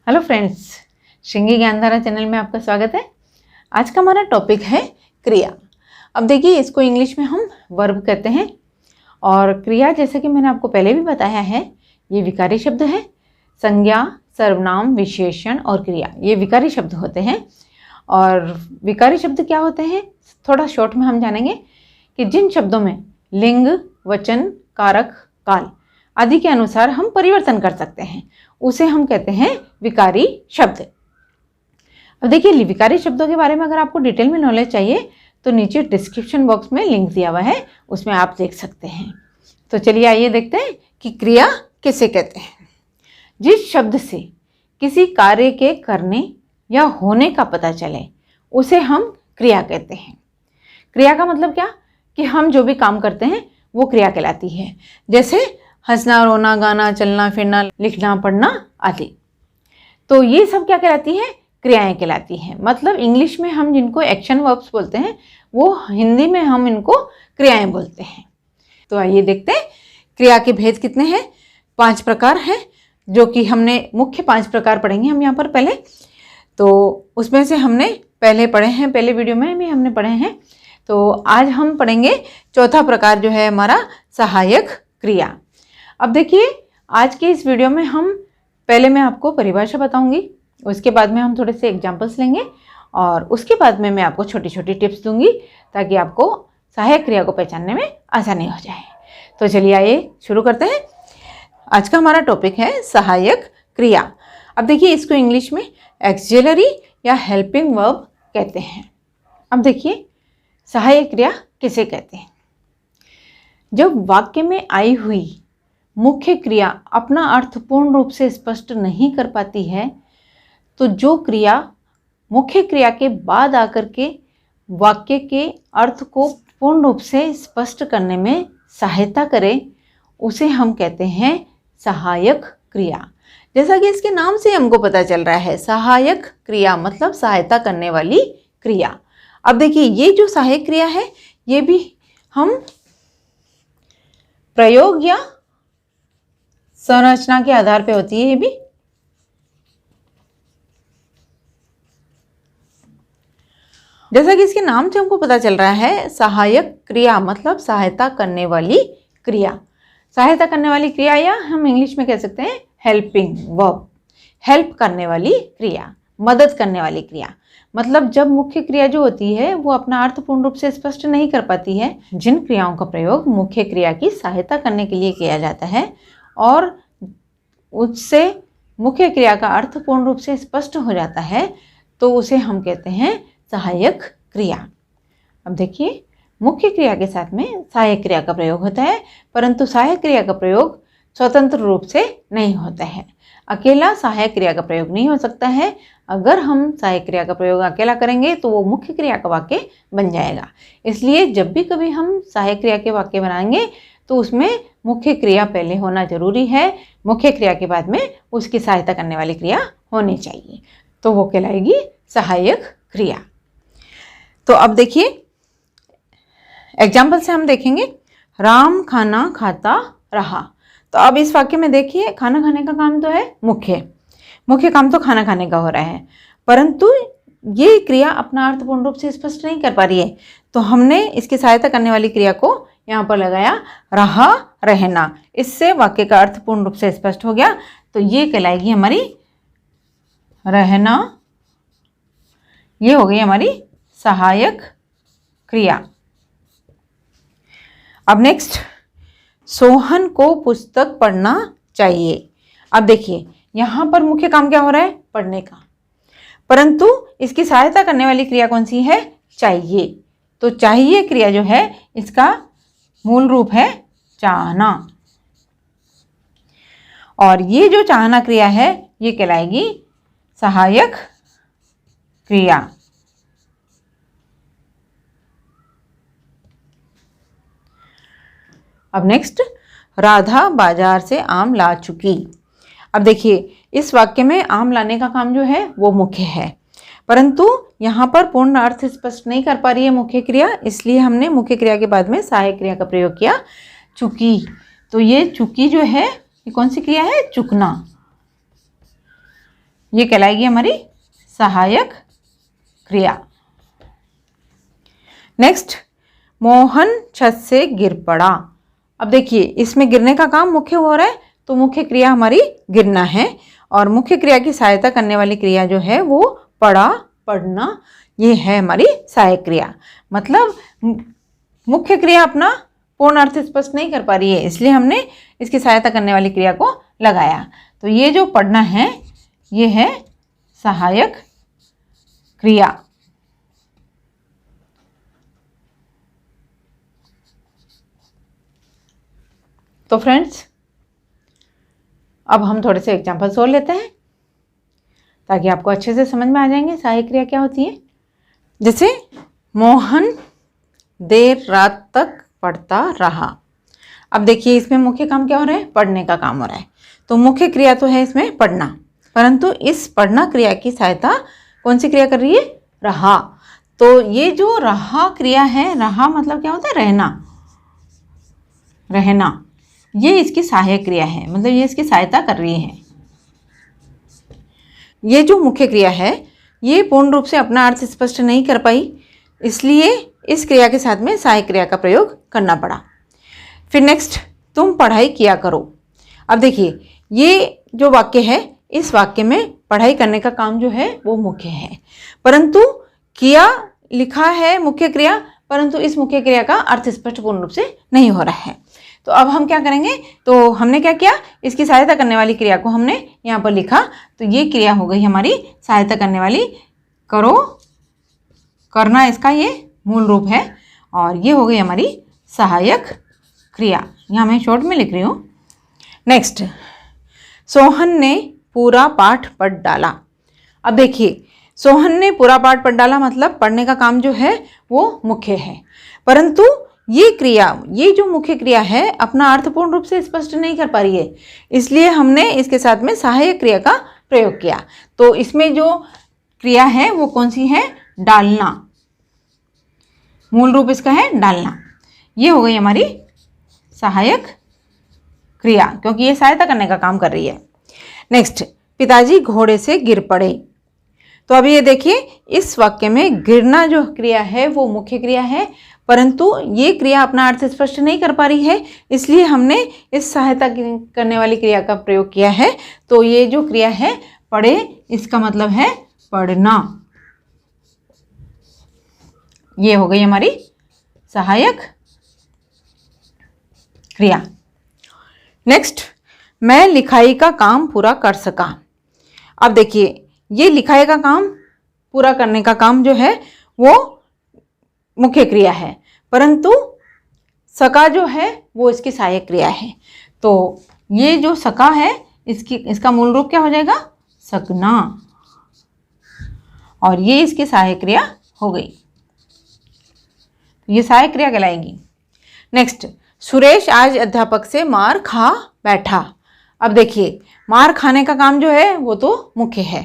Hello friends, Shringi Gyandhara channel में आपका स्वागत है। आज का हमारा टॉपिक है क्रिया। अब देखिए, इसको इंग्लिश में हम वर्ब कहते हैं और क्रिया, जैसे कि मैंने आपको पहले भी बताया है, ये विकारी शब्द है। संज्ञा, सर्वनाम, विशेषण और क्रिया, ये विकारी शब्द होते हैं। और विकारी शब्द क्या होते हैं, थोड़ा शॉर्ट में हम जानेंगे कि जिन शब्दों में लिंग, वचन, कारक, काल आदि के अनुसार हम परिवर्तन कर सकते हैं, उसे हम कहते हैं विकारी शब्द। अब देखिए, विकारी शब्दों के बारे में अगर आपको डिटेल में नॉलेज चाहिए तो नीचे डिस्क्रिप्शन बॉक्स में लिंक दिया हुआ है, उसमें आप देख सकते हैं। तो चलिए आइए देखते हैं कि क्रिया किसे कहते हैं। जिस शब्द से किसी कार्य के करने या होने का पता चले उसे हम क्रिया कहते हैं। क्रिया का मतलब क्या कि हम जो भी काम करते हैं वो क्रिया कहलाती है। जैसे हंसना, रोना, गाना, चलना फिरना, लिखना, पढ़ना आदि, तो ये सब क्या कहलाती है, क्रियाएं कहलाती हैं। मतलब इंग्लिश में हम जिनको एक्शन वर्ब्स बोलते हैं, वो हिंदी में हम इनको क्रियाएं बोलते हैं। तो आइए देखते हैं क्रिया के भेद कितने हैं। 5 प्रकार हैं, जो कि हमने मुख्य 5 प्रकार पढ़ेंगे हम यहाँ पर पहले। तो उसमें से हमने पहले पढ़े हैं, पहले वीडियो में भी हमने पढ़े हैं। तो आज हम पढ़ेंगे चौथा प्रकार, जो है हमारा सहायक क्रिया। अब देखिए, आज के इस वीडियो में हम पहले मैं आपको परिभाषा बताऊंगी, उसके बाद में हम थोड़े से एग्जाम्पल्स लेंगे और उसके बाद में मैं आपको छोटी छोटी टिप्स दूंगी ताकि आपको सहायक क्रिया को पहचानने में आसानी हो जाए। तो चलिए आइए शुरू करते हैं। आज का हमारा टॉपिक है सहायक क्रिया। अब देखिए, इसको इंग्लिश में एक्सिलरी या हेल्पिंग वर्ब कहते हैं। अब देखिए, सहायक क्रिया किसे कहते हैं। जब वाक्य में आई हुई मुख्य क्रिया अपना अर्थ पूर्ण रूप से स्पष्ट नहीं कर पाती है, तो जो क्रिया मुख्य क्रिया के बाद आकर के वाक्य के अर्थ को पूर्ण रूप से स्पष्ट करने में सहायता करे, उसे हम कहते हैं सहायक क्रिया। जैसा कि इसके नाम से हमको पता चल रहा है, सहायक क्रिया मतलब सहायता करने वाली क्रिया। अब देखिए, ये जो सहायक क्रिया है, ये भी हम प्रयोग या संरचना के आधार पे होती है। ये भी जैसा कि इसके नाम से हमको पता चल रहा है, सहायक क्रिया मतलब सहायता करने वाली क्रिया। सहायता करने वाली क्रिया, या हम इंग्लिश में कह सकते हैं हेल्पिंग वर्ब, हेल्प करने वाली क्रिया, मदद करने वाली क्रिया। मतलब जब मुख्य क्रिया जो होती है वो अपना अर्थ पूर्ण रूप से स्पष्ट नहीं कर पाती है, जिन क्रियाओं का प्रयोग मुख्य क्रिया की सहायता करने के लिए किया जाता है और उससे मुख्य क्रिया का अर्थ पूर्ण रूप से स्पष्ट हो जाता है, तो उसे हम कहते हैं सहायक क्रिया। अब देखिए, मुख्य क्रिया के साथ में सहायक क्रिया का प्रयोग होता है, परंतु सहायक क्रिया का प्रयोग स्वतंत्र रूप से नहीं होता है। अकेला सहायक क्रिया का प्रयोग नहीं हो सकता है। अगर हम सहायक क्रिया का प्रयोग अकेला करेंगे तो वो मुख्य क्रिया का वाक्य बन जाएगा। इसलिए जब भी कभी हम सहायक क्रिया के वाक्य बनाएंगे तो उसमें मुख्य क्रिया पहले होना जरूरी है, मुख्य क्रिया के बाद में उसकी सहायता करने वाली क्रिया होनी चाहिए, तो वो कहलाएगी सहायक क्रिया। तो अब देखिए, एग्जाम्पल से हम देखेंगे, राम खाना खाता रहा। तो अब इस वाक्य में देखिए, खाना खाने का काम तो है मुख्य काम तो खाना खाने का हो रहा है, परंतु ये क्रिया अपना अर्थ पूर्ण रूप से स्पष्ट नहीं कर पा रही है, तो हमने इसकी सहायता करने वाली क्रिया को यहाँ पर लगाया रहा, रहना। इससे वाक्य का अर्थ पूर्ण रूप से स्पष्ट हो गया, तो ये कहलाएगी हमारी रहना। ये हो गई हमारी सहायक क्रिया। अब नेक्स्ट, सोहन को पुस्तक पढ़ना चाहिए। अब देखिए, यहाँ पर मुख्य काम क्या हो रहा है, पढ़ने का, परंतु इसकी सहायता करने वाली क्रिया कौन सी है, चाहिए। तो चाहिए क्रिया जो है, इसका मूल रूप है चाहना, और ये जो चाहना क्रिया है ये कहलाएगी सहायक क्रिया। अब नेक्स्ट, राधा बाजार से आम ला चुकी। अब देखिए, इस वाक्य में आम लाने का काम जो है वो मुख्य है, परंतु यहाँ पर पूर्ण अर्थ स्पष्ट नहीं कर पा रही है मुख्य क्रिया, इसलिए हमने मुख्य क्रिया के बाद में सहायक क्रिया का प्रयोग किया, चुकी। तो ये चुकी जो है, ये कौन सी क्रिया है, चुकना। ये कहलाएगी हमारी सहायक क्रिया। नेक्स्ट, मोहन छत से गिर पड़ा। अब देखिए इसमें गिरने का काम मुख्य हो रहा है, तो मुख्य क्रिया हमारी गिरना है, और मुख्य क्रिया की सहायता करने वाली क्रिया जो है वो पढ़ा, पढ़ना, ये है हमारी सहायक क्रिया। मतलब मुख्य क्रिया अपना पूर्ण अर्थ स्पष्ट नहीं कर पा रही है, इसलिए हमने इसकी सहायता करने वाली क्रिया को लगाया। तो ये जो पढ़ना है ये है सहायक क्रिया। तो फ्रेंड्स अब हम थोड़े से एग्जाम्पल्स और लेते हैं ताकि आपको अच्छे से समझ में आ जाएंगे सहायक क्रिया क्या होती है। जैसे मोहन देर रात तक पढ़ता रहा। अब देखिए इसमें मुख्य काम क्या हो रहा है, पढ़ने का काम हो रहा है, तो मुख्य क्रिया तो है इसमें पढ़ना, परंतु इस पढ़ना क्रिया की सहायता कौन सी क्रिया कर रही है, रहा। तो ये जो रहा क्रिया है, रहा मतलब क्या होता है, रहना, रहना, ये इसकी सहायक क्रिया है, मतलब ये इसकी सहायता कर रही है। ये जो मुख्य क्रिया है ये पूर्ण रूप से अपना अर्थ स्पष्ट नहीं कर पाई, इसलिए इस क्रिया के साथ में सहायक क्रिया का प्रयोग करना पड़ा। फिर नेक्स्ट, तुम पढ़ाई किया करो। अब देखिए ये जो वाक्य है, इस वाक्य में पढ़ाई करने का काम जो है वो मुख्य है, परंतु किया लिखा है मुख्य क्रिया, परंतु इस मुख्य क्रिया का अर्थ स्पष्ट पूर्ण रूप से नहीं हो रहा है। तो अब हम क्या करेंगे, तो हमने क्या किया, इसकी सहायता करने वाली क्रिया को हमने यहाँ पर लिखा, तो ये क्रिया हो गई हमारी सहायता करने वाली, करो, करना इसका ये मूल रूप है, और ये हो गई हमारी सहायक क्रिया। यहाँ मैं शॉर्ट में लिख रही हूँ। नेक्स्ट, सोहन ने पूरा पाठ पढ़ डाला। अब देखिए सोहन ने पूरा पाठ पढ़ डाला मतलब पढ़ने का काम जो है वो मुख्य है, परंतु ये क्रिया, ये जो मुख्य क्रिया है अपना अर्थ पूर्ण रूप से स्पष्ट नहीं कर पा रही है, इसलिए हमने इसके साथ में सहायक क्रिया का प्रयोग किया। तो इसमें जो क्रिया है वो कौन सी है, डालना, मूल रूप इसका है डालना। ये हो गई हमारी सहायक क्रिया, क्योंकि ये सहायता करने का काम कर रही है। नेक्स्ट, पिताजी घोड़े से गिर पड़े। तो अभी ये देखिए इस वाक्य में गिरना जो क्रिया है वो मुख्य क्रिया है, परंतु ये क्रिया अपना अर्थ स्पष्ट नहीं कर पा रही है, इसलिए हमने इस सहायता करने वाली क्रिया का प्रयोग किया है। तो ये जो क्रिया है पढ़े, इसका मतलब है पढ़ना। ये हो गई हमारी सहायक क्रिया। नेक्स्ट, मैं लिखाई का काम पूरा कर सका। अब देखिए ये लिखाई का काम पूरा करने का काम जो है वो मुख्य क्रिया है, परंतु सका जो है वो इसकी सहायक क्रिया है। तो ये जो सका है इसका मूल रूप क्या हो जाएगा, सकना, और ये इसकी सहायक क्रिया हो गई, ये सहायक क्रिया कहलाएगी। नेक्स्ट, सुरेश आज अध्यापक से मार खा बैठा। अब देखिए मार खाने का काम जो है वो तो मुख्य है,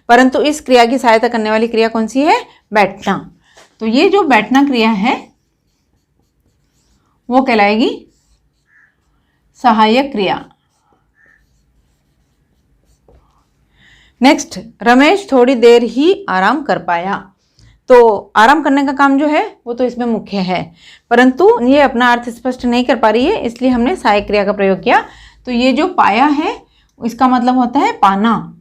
परंतु इस क्रिया की सहायता करने वाली क्रिया कौन सी है, बैठना। तो ये जो बैठना क्रिया है वो कहलाएगी सहायक क्रिया। नेक्स्ट, रमेश थोड़ी देर ही आराम कर पाया। तो आराम करने का काम जो है वो तो इसमें मुख्य है, परंतु ये अपना अर्थ स्पष्ट नहीं कर पा रही है, इसलिए हमने सहायक क्रिया का प्रयोग किया। तो ये जो पाया है इसका मतलब होता है पाना।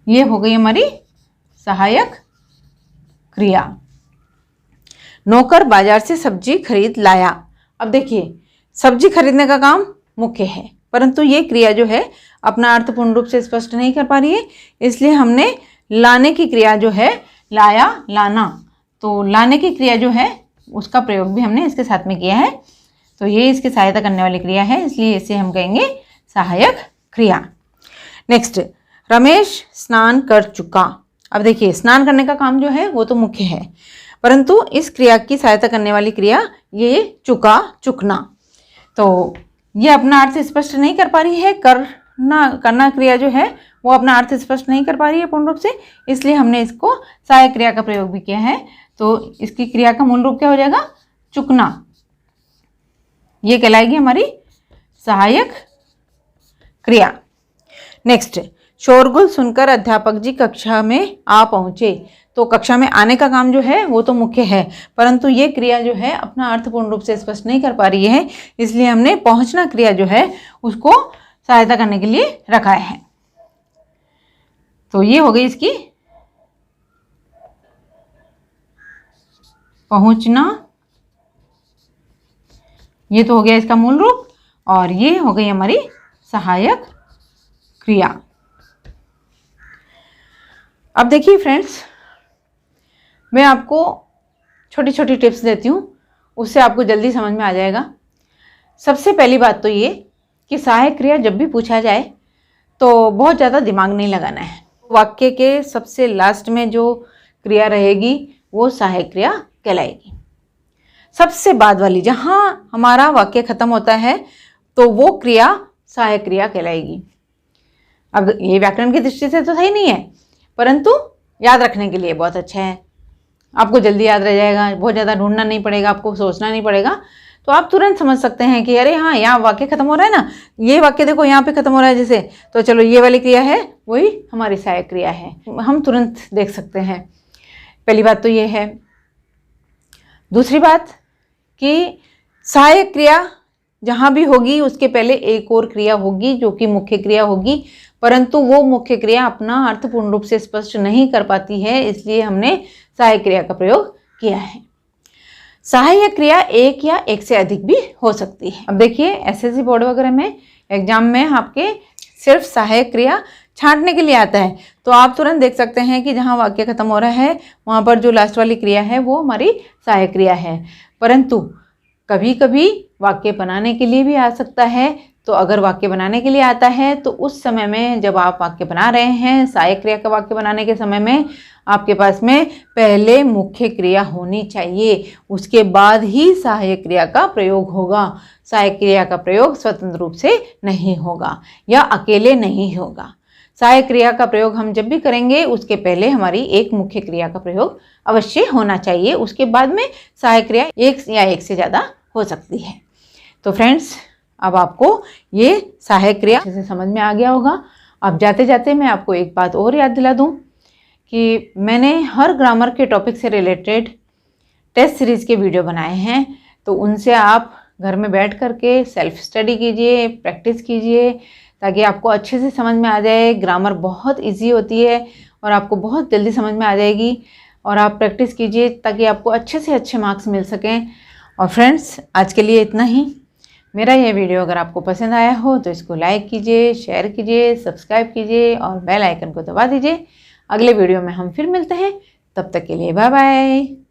ये हो गई हमारी सहायक क्रिया। नौकर बाजार से सब्जी खरीद लाया। अब देखिए सब्जी खरीदने का काम मुख्य है, परंतु ये क्रिया जो है अपना अर्थ पूर्ण रूप से स्पष्ट नहीं कर पा रही है, इसलिए हमने लाने की क्रिया जो है, लाया, लाना, तो लाने की क्रिया जो है उसका प्रयोग भी हमने इसके साथ में किया है। तो ये इसकी सहायता करने वाली क्रिया है, इसलिए इसे हम कहेंगे सहायक क्रिया। नेक्स्ट, रमेश स्नान कर चुका। अब देखिए स्नान करने का काम जो है वो तो मुख्य है, परंतु इस क्रिया की सहायता करने वाली क्रिया ये चुका, चुकना, तो ये अपना अर्थ स्पष्ट नहीं कर पा रही है। करना क्रिया जो है वो अपना अर्थ स्पष्ट नहीं कर पा रही है पूर्ण रूप से, इसलिए हमने इसको सहायक क्रिया का प्रयोग भी किया है। तो इसकी क्रिया का मूल रूप क्या हो जाएगा, चुकना। ये कहलाएगी हमारी सहायक क्रिया। नेक्स्ट, शोरगुल सुनकर अध्यापक जी कक्षा में आ पहुंचे। तो कक्षा में आने का काम जो है वो तो मुख्य है, परंतु ये क्रिया जो है अपना अर्थ पूर्ण रूप से स्पष्ट नहीं कर पा रही है, इसलिए हमने पहुंचना क्रिया जो है उसको सहायता करने के लिए रखा है। तो ये हो गई इसकी पहुंचना, ये तो हो गया इसका मूल रूप, और ये हो गई हमारी सहायक क्रिया। अब देखिए फ्रेंड्स, मैं आपको छोटी छोटी टिप्स देती हूँ, उससे आपको जल्दी समझ में आ जाएगा। सबसे पहली बात तो ये कि सहायक क्रिया जब भी पूछा जाए तो बहुत ज़्यादा दिमाग नहीं लगाना है। वाक्य के सबसे लास्ट में जो क्रिया रहेगी वो सहायक क्रिया कहलाएगी। सबसे बाद वाली, जहाँ हमारा वाक्य खत्म होता है, तो वो क्रिया सहायक क्रिया कहलाएगी। अब ये व्याकरण की दृष्टि से तो सही नहीं है, परंतु याद रखने के लिए बहुत अच्छा है। आपको जल्दी याद रह जाएगा, बहुत ज़्यादा ढूंढना नहीं पड़ेगा, आपको सोचना नहीं पड़ेगा, तो आप तुरंत समझ सकते हैं कि अरे हाँ, यहाँ वाक्य खत्म हो रहा है ना, ये वाक्य देखो यहाँ पे खत्म हो रहा है जैसे, तो चलो ये वाली क्रिया है, वही हमारी सहायक क्रिया है। हम तुरंत देख सकते हैं। पहली बात तो ये है। दूसरी बात कि सहायक क्रिया जहाँ भी होगी उसके पहले एक और क्रिया होगी जो कि मुख्य क्रिया होगी, परंतु वो मुख्य क्रिया अपना अर्थ पूर्ण रूप से स्पष्ट नहीं कर पाती है, इसलिए हमने सहायक क्रिया का प्रयोग किया है। सहायक क्रिया एक या एक से अधिक भी हो सकती है। अब देखिए, एसएससी बोर्ड वगैरह में एग्जाम में आपके सिर्फ सहायक क्रिया छांटने के लिए आता है, तो आप तुरंत देख सकते हैं कि जहाँ वाक्य खत्म हो रहा है वहाँ पर जो लास्ट वाली क्रिया है वो हमारी सहायक क्रिया है। परंतु कभी कभी वाक्य बनाने के लिए भी आ सकता है, तो अगर वाक्य बनाने के लिए आता है तो उस समय में जब आप वाक्य बना रहे हैं, सहायक क्रिया का वाक्य बनाने के समय में आपके पास में पहले मुख्य क्रिया होनी चाहिए, उसके बाद ही सहायक क्रिया का प्रयोग होगा। सहायक क्रिया का प्रयोग स्वतंत्र रूप से नहीं होगा या अकेले नहीं होगा। सहायक क्रिया का प्रयोग हम जब भी करेंगे उसके पहले हमारी एक मुख्य क्रिया का प्रयोग अवश्य होना चाहिए, उसके बाद में सहायक क्रिया एक या एक से ज़्यादा हो सकती है। तो फ्रेंड्स, अब आपको ये सहायक क्रिया से समझ में आ गया होगा। अब जाते जाते मैं आपको एक बात और याद दिला दूं कि मैंने हर ग्रामर के टॉपिक से रिलेटेड टेस्ट सीरीज़ के वीडियो बनाए हैं, तो उनसे आप घर में बैठ कर के सेल्फ स्टडी कीजिए, प्रैक्टिस कीजिए, ताकि आपको अच्छे से समझ में आ जाए। ग्रामर बहुत इजी होती है और आपको बहुत जल्दी समझ में आ जाएगी, और आप प्रैक्टिस कीजिए ताकि आपको अच्छे से अच्छे मार्क्स मिल सकें। और फ्रेंड्स, आज के लिए इतना ही। मेरा यह वीडियो अगर आपको पसंद आया हो तो इसको लाइक कीजिए, शेयर कीजिए, सब्सक्राइब कीजिए और बेल आइकन को दबा दीजिए। अगले वीडियो में हम फिर मिलते हैं, तब तक के लिए बाय बाय।